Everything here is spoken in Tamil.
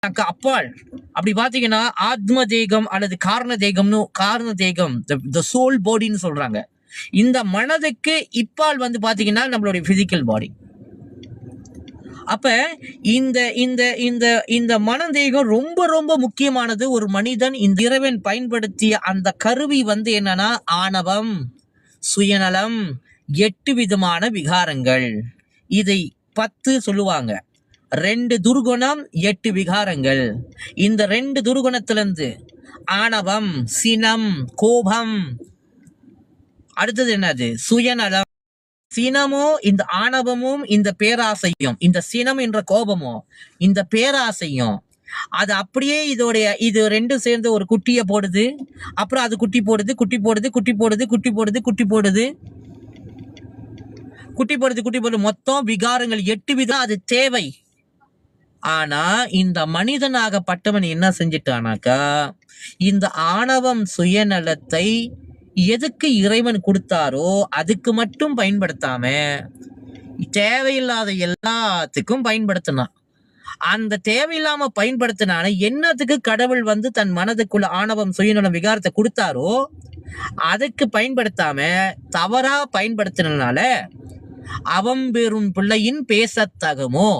அப்பால் அப்படி பாத்தீங்கன்னா ஆத்ம தேகம் அல்லது காரண தேகம் சோல் பாடின்னு சொல்றாங்க. இந்த மனதுக்கு இப்பால் வந்து பாத்தீங்கன்னா நம்மளுடைய பிசிக்கல் பாடி. அப்ப இந்த இந்த இந்த இந்த மனதேகம் ரொம்ப ரொம்ப முக்கியமானது. ஒரு மனிதன் இந்த இறைவன் பயன்படுத்திய அந்த கருவி வந்து என்னன்னா ஆணவம், சுயநலம், 8 விதமான விகாரங்கள். இதை 10 சொல்லுவாங்க. 2 துர்குணம், 8 விகாரங்கள். இந்த 2 துர்குணத்திலிருந்து ஆணவம், சினம், கோபம், அடுத்தது என்னது சுயநலம். சினமோ இந்த ஆணவமும் இந்த பேராசையும், இந்த சினம் என்ற கோபமோ இந்த பேராசையும், அது அப்படியே இது 2 சேர்ந்து ஒரு குட்டியை போடுது. அப்புறம் அது குட்டி போடுது, குட்டி போடுது, குட்டி போடுது, குட்டி போடுது, குட்டி போடுது, குட்டி போடுது, குட்டி போடுது. மொத்தம் விகாரங்கள் 8 விதம். அது தேவை. ஆனா இந்த மனிதனாகப்பட்டவன் என்ன செஞ்சிட்டானாக்கா, இந்த ஆணவம் சுயநலத்தை எதுக்கு இறைவன் கொடுத்தாரோ அதுக்கு மட்டும் பயன்படுத்தாம தேவையில்லாத எல்லாத்துக்கும் பயன்படுத்தினான். அந்த தேவையில்லாம பயன்படுத்தினான என்னத்துக்கு கடவுள் வந்து தன் மனதுக்குள்ள ஆணவம் சுயநலம் விகாரத்தை கொடுத்தாரோ அதுக்கு பயன்படுத்தாம தவறா பயன்படுத்தினால அவன் பெறும் பிள்ளையின் பேசத்தகுமோ